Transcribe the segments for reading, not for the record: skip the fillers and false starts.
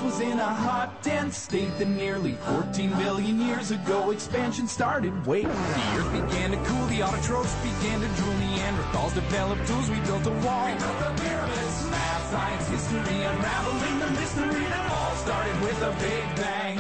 was in a hot, dense state that nearly 14 billion years ago expansion started. Wait, the earth began to cool, the autotrophs began to drool, Neanderthals developed tools, we built a wall. We built the pyramids, math, science, history, unraveling the mystery that all started with a big bang.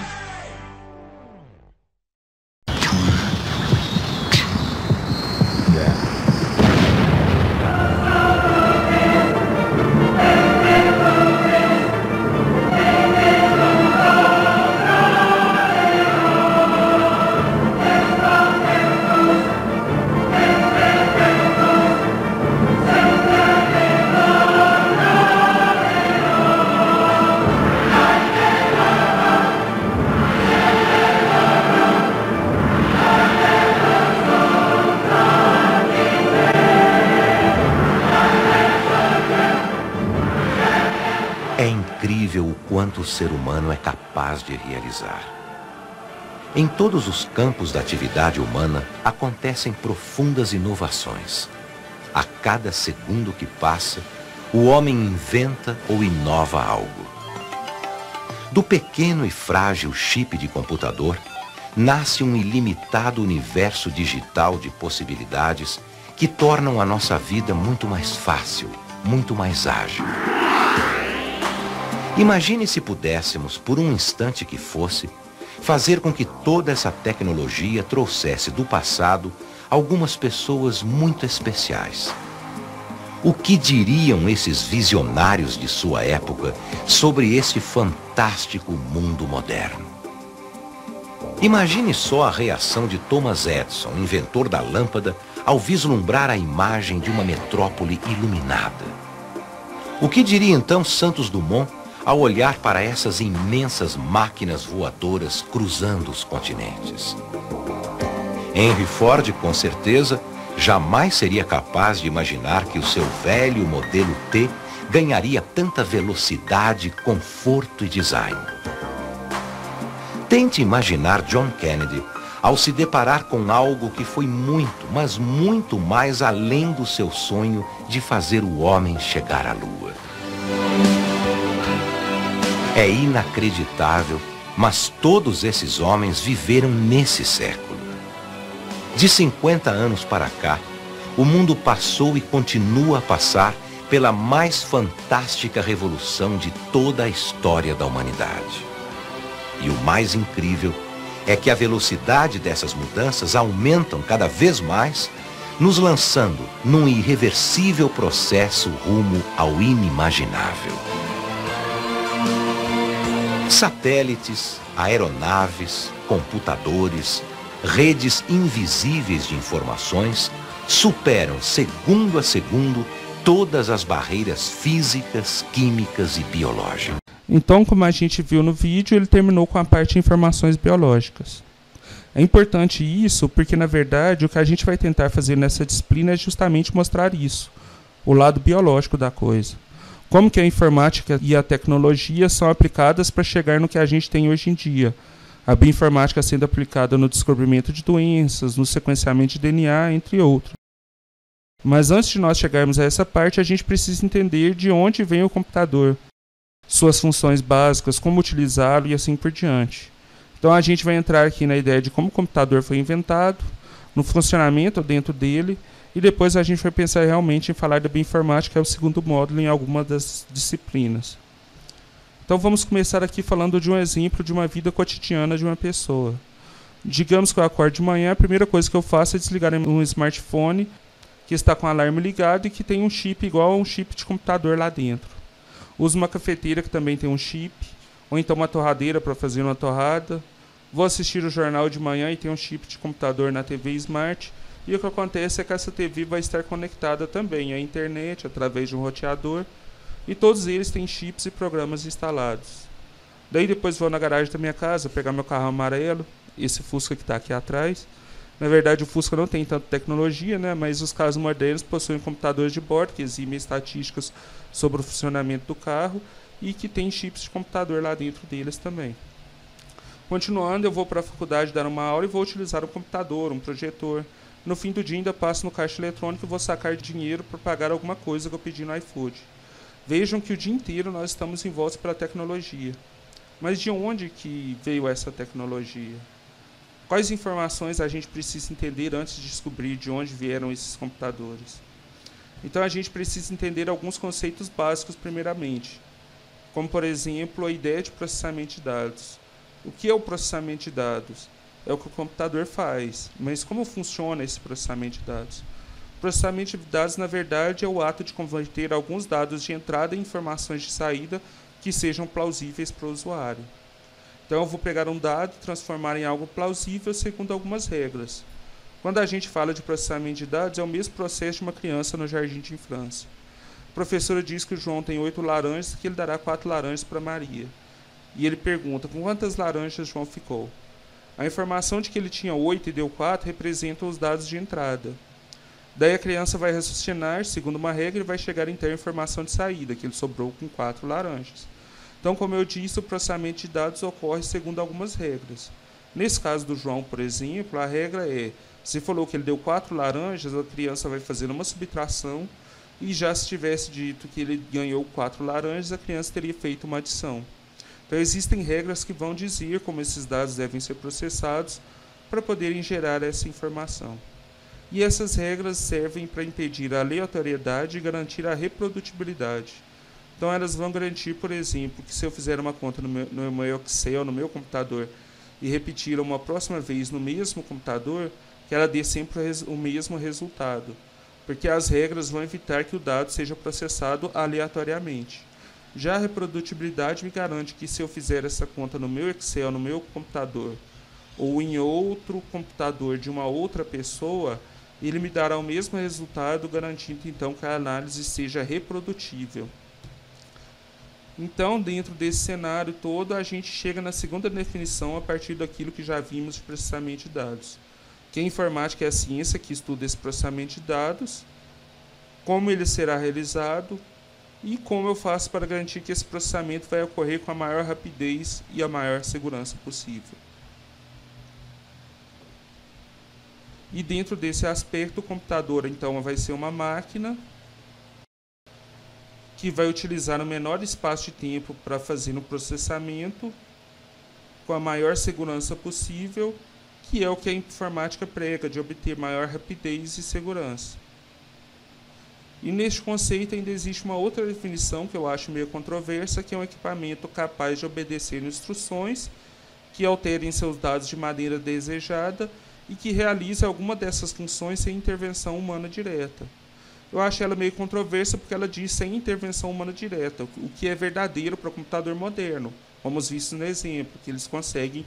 Quanto o ser humano é capaz de realizar. Em todos os campos da atividade humana acontecem profundas inovações. A cada segundo que passa, o homem inventa ou inova algo. Do pequeno e frágil chip de computador, nasce um ilimitado universo digital de possibilidades que tornam a nossa vida muito mais fácil, muito mais ágil. Imagine se pudéssemos, por um instante que fosse, fazer com que toda essa tecnologia trouxesse do passado algumas pessoas muito especiais. O que diriam esses visionários de sua época sobre esse fantástico mundo moderno? Imagine só a reação de Thomas Edison, inventor da lâmpada, ao vislumbrar a imagem de uma metrópole iluminada. O que diria então Santos Dumont ao olhar para essas imensas máquinas voadoras cruzando os continentes? Henry Ford, com certeza, jamais seria capaz de imaginar que o seu velho modelo T ganharia tanta velocidade, conforto e design. Tente imaginar John Kennedy ao se deparar com algo que foi muito, mas muito mais além do seu sonho de fazer o homem chegar à Lua. É inacreditável, mas todos esses homens viveram nesse século. De 50 anos para cá, o mundo passou e continua a passar pela mais fantástica revolução de toda a história da humanidade. E o mais incrível é que a velocidade dessas mudanças aumentam cada vez mais, nos lançando num irreversível processo rumo ao inimaginável. Satélites, aeronaves, computadores, redes invisíveis de informações superam segundo a segundo todas as barreiras físicas, químicas e biológicas. Então, como a gente viu no vídeo, ele terminou com a parte de informações biológicas. É importante isso porque, na verdade, o que a gente vai tentar fazer nessa disciplina é justamente mostrar isso, o lado biológico da coisa. Como que a informática e a tecnologia são aplicadas para chegar no que a gente tem hoje em dia. A bioinformática sendo aplicada no descobrimento de doenças, no sequenciamento de DNA, entre outros. Mas antes de nós chegarmos a essa parte, a gente precisa entender de onde vem o computador, suas funções básicas, como utilizá-lo e assim por diante. Então a gente vai entrar aqui na ideia de como o computador foi inventado, no funcionamento dentro dele, e depois a gente vai pensar realmente em falar da bioinformática, que é o segundo módulo em alguma das disciplinas. Então vamos começar aqui falando de um exemplo de uma vida cotidiana de uma pessoa. Digamos que eu acordo de manhã, a primeira coisa que eu faço é desligar um smartphone que está com o alarme ligado e que tem um chip igual a um chip de computador lá dentro. Uso uma cafeteira que também tem um chip, ou então uma torradeira para fazer uma torrada. Vou assistir o jornal de manhã e tem um chip de computador na TV Smart. E o que acontece é que essa TV vai estar conectada também à internet, através de um roteador, e todos eles têm chips e programas instalados. Daí depois vou na garagem da minha casa, pegar meu carro amarelo, esse Fusca que está aqui atrás. Na verdade o Fusca não tem tanta tecnologia, né, mas os carros modernos possuem computadores de bordo que exibem estatísticas sobre o funcionamento do carro e que tem chips de computador lá dentro deles também. Continuando, eu vou para a faculdade dar uma aula e vou utilizar um computador, um projetor. No fim do dia ainda passo no caixa eletrônico e vou sacar dinheiro para pagar alguma coisa que eu pedi no iFood. Vejam que o dia inteiro nós estamos envoltos pela tecnologia. Mas de onde que veio essa tecnologia? Quais informações a gente precisa entender antes de descobrir de onde vieram esses computadores? Então a gente precisa entender alguns conceitos básicos primeiramente, como por exemplo a ideia de processamento de dados. O que é o processamento de dados? É o que o computador faz, mas como funciona esse processamento de dados? O processamento de dados, na verdade, é o ato de converter alguns dados de entrada em informações de saída que sejam plausíveis para o usuário. Então eu vou pegar um dado e transformar em algo plausível segundo algumas regras. Quando a gente fala de processamento de dados, é o mesmo processo de uma criança no jardim de infância. A professora diz que o João tem 8 laranjas e que ele dará 4 laranjas para Maria. E ele pergunta, com quantas laranjas João ficou? A informação de que ele tinha 8 e deu 4 representa os dados de entrada. Daí a criança vai raciocinar, segundo uma regra, e vai chegar então à informação de saída, que ele sobrou com 4 laranjas. Então, como eu disse, o processamento de dados ocorre segundo algumas regras. Nesse caso do João, por exemplo, a regra é, se falou que ele deu 4 laranjas, a criança vai fazer uma subtração, e já se tivesse dito que ele ganhou 4 laranjas, a criança teria feito uma adição. Então, existem regras que vão dizer como esses dados devem ser processados para poderem gerar essa informação. E essas regras servem para impedir a aleatoriedade e garantir a reprodutibilidade. Então, elas vão garantir, por exemplo, que se eu fizer uma conta no meu Excel, no meu computador, e repetir uma próxima vez no mesmo computador, que ela dê sempre o mesmo resultado. Porque as regras vão evitar que o dado seja processado aleatoriamente. Já a reprodutibilidade me garante que se eu fizer essa conta no meu Excel, no meu computador, ou em outro computador de uma outra pessoa, ele me dará o mesmo resultado, garantindo então que a análise seja reprodutível. Então, dentro desse cenário todo, a gente chega na segunda definição a partir daquilo que já vimos de processamento de dados. Que a informática é a ciência que estuda esse processamento de dados, como ele será realizado e como eu faço para garantir que esse processamento vai ocorrer com a maior rapidez e a maior segurança possível. E dentro desse aspecto, o computador então vai ser uma máquina que vai utilizar o menor espaço de tempo para fazer o processamento com a maior segurança possível, que é o que a informática prega, de obter maior rapidez e segurança. E neste conceito ainda existe uma outra definição que eu acho meio controversa, que é um equipamento capaz de obedecer instruções que alterem seus dados de maneira desejada e que realize alguma dessas funções sem intervenção humana direta. Eu acho ela meio controversa porque ela diz sem intervenção humana direta, o que é verdadeiro para o computador moderno. Vamos visto no exemplo, que eles conseguem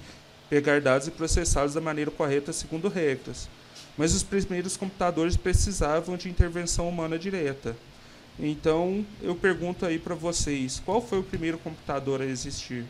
pegar dados e processá-los da maneira correta segundo regras. Mas os primeiros computadores precisavam de intervenção humana direta. Então, eu pergunto aí para vocês, qual foi o primeiro computador a existir?